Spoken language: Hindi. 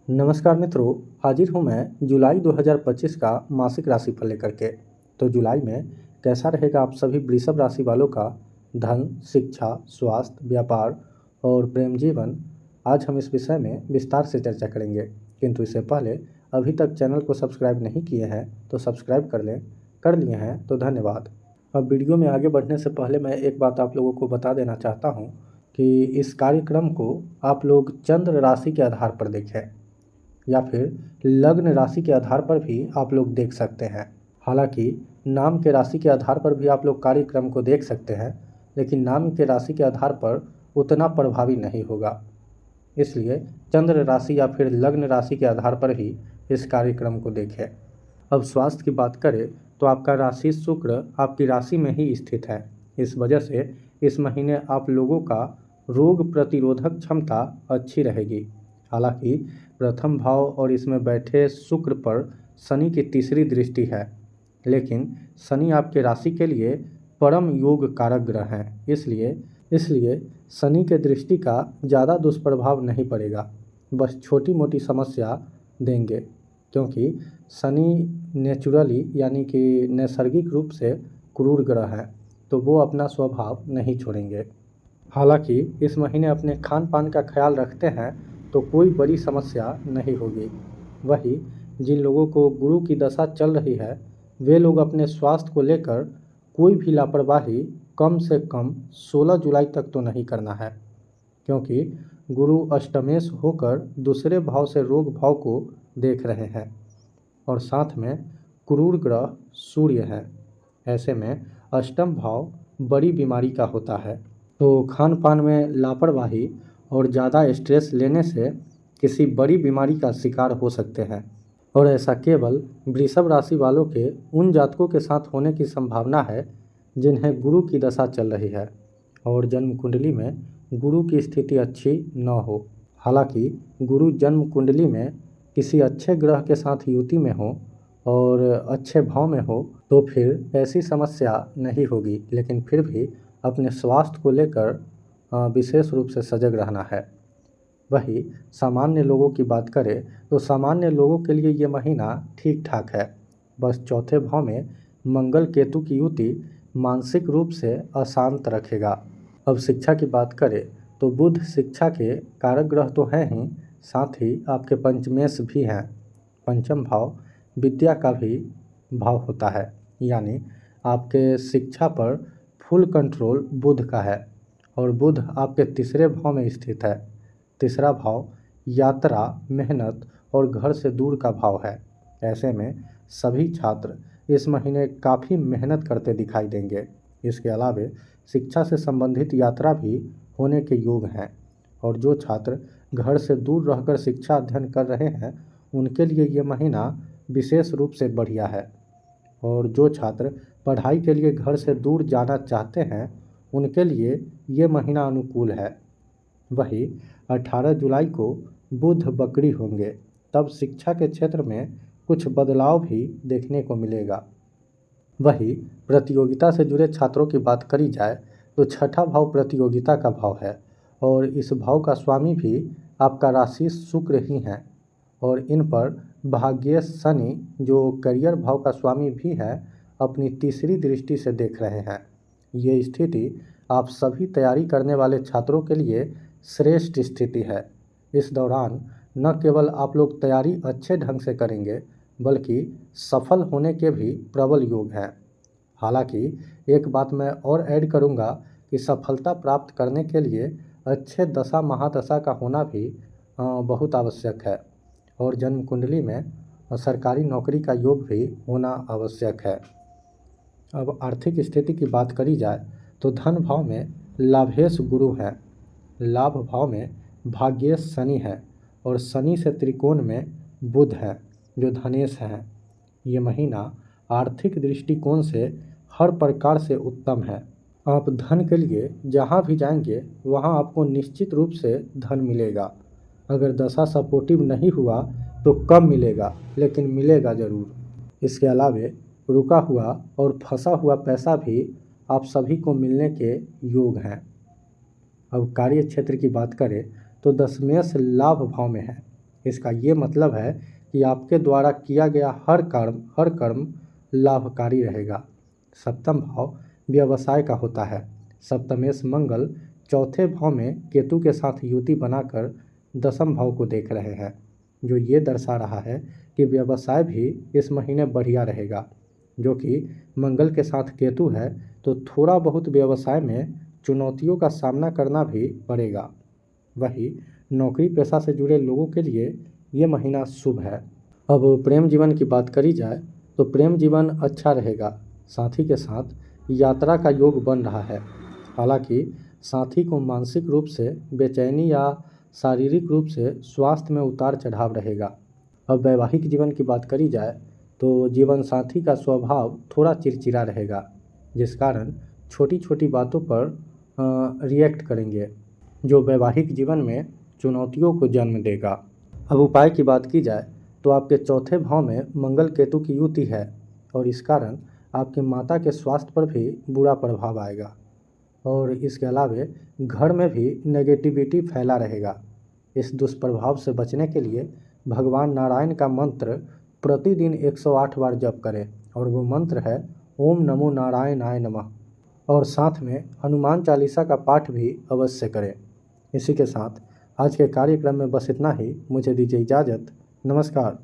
नमस्कार मित्रों, हाजिर हूँ मैं जुलाई 2025 का मासिक राशिफल लेकर के। तो जुलाई में कैसा रहेगा आप सभी वृषभ राशि वालों का धन, शिक्षा, स्वास्थ्य, व्यापार और प्रेम जीवन, आज हम इस विषय में विस्तार से चर्चा करेंगे। किंतु इससे पहले अभी तक चैनल को सब्सक्राइब नहीं किए हैं तो सब्सक्राइब कर लें, कर लिए हैं तो धन्यवाद। अब वीडियो में आगे बढ़ने से पहले मैं एक बात आप लोगों को बता देना चाहता हूँ कि इस कार्यक्रम को आप लोग चंद्र राशि के आधार पर देखें या फिर लग्न राशि के आधार पर भी आप लोग देख सकते हैं। हालांकि नाम के राशि के आधार पर भी आप लोग कार्यक्रम को देख सकते हैं, लेकिन नाम के राशि के आधार पर उतना प्रभावी नहीं होगा। इसलिए चंद्र राशि या फिर लग्न राशि के आधार पर ही इस कार्यक्रम को देखें। अब स्वास्थ्य की बात करें तो आपका राशि शुक्र आपकी राशि में ही स्थित है। इस वजह से इस महीने आप लोगों का रोग प्रतिरोधक क्षमता अच्छी रहेगी। हालांकि प्रथम भाव और इसमें बैठे शुक्र पर शनि की तीसरी दृष्टि है, लेकिन शनि आपके राशि के लिए परम योग कारक ग्रह हैं। इसलिए शनि के दृष्टि का ज़्यादा दुष्प्रभाव नहीं पड़ेगा, बस छोटी मोटी समस्या देंगे, क्योंकि शनि नेचुरली यानी कि नैसर्गिक रूप से क्रूर ग्रह है, तो वो अपना स्वभाव नहीं छोड़ेंगे। हालांकि इस महीने अपने खान पान का ख्याल रखते हैं तो कोई बड़ी समस्या नहीं होगी। वही जिन लोगों को गुरु की दशा चल रही है वे लोग अपने स्वास्थ्य को लेकर कोई भी लापरवाही कम से कम 16 जुलाई तक तो नहीं करना है, क्योंकि गुरु अष्टमेश होकर दूसरे भाव से रोग भाव को देख रहे हैं और साथ में क्रूर ग्रह सूर्य है। ऐसे में अष्टम भाव बड़ी बीमारी का होता है, तो खान पान में लापरवाही और ज़्यादा स्ट्रेस लेने से किसी बड़ी बीमारी का शिकार हो सकते हैं। और ऐसा केवल वृषभ राशि वालों के उन जातकों के साथ होने की संभावना है जिन्हें गुरु की दशा चल रही है और जन्म कुंडली में गुरु की स्थिति अच्छी न हो। हालांकि गुरु जन्म कुंडली में किसी अच्छे ग्रह के साथ युति में हो और अच्छे भाव में हो तो फिर ऐसी समस्या नहीं होगी, लेकिन फिर भी अपने स्वास्थ्य को लेकर विशेष रूप से सजग रहना है। वही सामान्य लोगों की बात करें तो सामान्य लोगों के लिए ये महीना ठीक ठाक है। बस चौथे भाव में मंगल केतु की युति मानसिक रूप से अशांत रखेगा। अब शिक्षा की बात करें तो बुध शिक्षा के कारक ग्रह तो हैं ही, साथ ही आपके पंचमेश भी हैं। पंचम भाव विद्या का भी भाव होता है, यानी आपके शिक्षा पर फुल कंट्रोल बुध का है और बुध आपके तीसरे भाव में स्थित है। तीसरा भाव यात्रा, मेहनत और घर से दूर का भाव है। ऐसे में सभी छात्र इस महीने काफ़ी मेहनत करते दिखाई देंगे। इसके अलावा शिक्षा से संबंधित यात्रा भी होने के योग हैं और जो छात्र घर से दूर रहकर शिक्षा अध्ययन कर रहे हैं उनके लिए ये महीना विशेष रूप से बढ़िया है। और जो छात्र पढ़ाई के लिए घर से दूर जाना चाहते हैं उनके लिए ये महीना अनुकूल है। वही 18 जुलाई को बुध बकरी होंगे, तब शिक्षा के क्षेत्र में कुछ बदलाव भी देखने को मिलेगा। वही प्रतियोगिता से जुड़े छात्रों की बात करी जाए तो छठा भाव प्रतियोगिता का भाव है और इस भाव का स्वामी भी आपका राशि शुक्र ही है और इन पर भाग्य शनि जो करियर भाव का स्वामी भी है अपनी तीसरी दृष्टि से देख रहे हैं। ये स्थिति आप सभी तैयारी करने वाले छात्रों के लिए श्रेष्ठ स्थिति है। इस दौरान न केवल आप लोग तैयारी अच्छे ढंग से करेंगे बल्कि सफल होने के भी प्रबल योग हैं। हालांकि एक बात मैं और ऐड करूंगा कि सफलता प्राप्त करने के लिए अच्छे दशा महादशा का होना भी बहुत आवश्यक है और जन्म कुंडली में सरकारी नौकरी का योग भी होना आवश्यक है। अब आर्थिक स्थिति की बात करी जाए तो धन भाव में लाभेश गुरु हैं, लाभ भाव में भाग्येश शनि है और शनि से त्रिकोण में बुध है जो धनेश हैं। ये महीना आर्थिक दृष्टिकोण से हर प्रकार से उत्तम है। आप धन के लिए जहाँ भी जाएंगे वहाँ आपको निश्चित रूप से धन मिलेगा। अगर दशा सपोर्टिव नहीं हुआ तो कम मिलेगा, लेकिन मिलेगा ज़रूर। इसके अलावे रुका हुआ और फंसा हुआ पैसा भी आप सभी को मिलने के योग हैं। अब कार्य क्षेत्र की बात करें तो दशमेश लाभ भाव में है इसका ये मतलब है कि आपके द्वारा किया गया हर कर्म लाभकारी रहेगा। सप्तम भाव व्यवसाय का होता है। सप्तमेश मंगल चौथे भाव में केतु के साथ युति बनाकर दसम भाव को देख रहे हैं, जो ये दर्शा रहा है कि व्यवसाय भी इस महीने बढ़िया रहेगा। जो कि मंगल के साथ केतु है तो थोड़ा बहुत व्यवसाय में चुनौतियों का सामना करना भी पड़ेगा। वही नौकरी पेशा से जुड़े लोगों के लिए ये महीना शुभ है। अब प्रेम जीवन की बात करी जाए तो प्रेम जीवन अच्छा रहेगा। साथी के साथ यात्रा का योग बन रहा है। हालांकि साथी को मानसिक रूप से बेचैनी या शारीरिक रूप से स्वास्थ्य में उतार चढ़ाव रहेगा। अब वैवाहिक जीवन की बात करी जाए तो जीवन साथी का स्वभाव थोड़ा चिड़चिड़ा रहेगा, जिस कारण छोटी छोटी बातों पर रिएक्ट करेंगे, जो वैवाहिक जीवन में चुनौतियों को जन्म देगा। अब उपाय की बात की जाए तो आपके चौथे भाव में मंगल केतु की युति है और इस कारण आपकी माता के स्वास्थ्य पर भी बुरा प्रभाव आएगा। और इसके अलावे घर में भी नेगेटिविटी फैला रहेगा। इस दुष्प्रभाव से बचने के लिए भगवान नारायण का मंत्र प्रतिदिन 108 बार जप करें और वो मंत्र है ओम नमो नारायणाय नमः। और साथ में हनुमान चालीसा का पाठ भी अवश्य करें। इसी के साथ आज के कार्यक्रम में बस इतना ही। मुझे दीजिए इजाज़त। नमस्कार।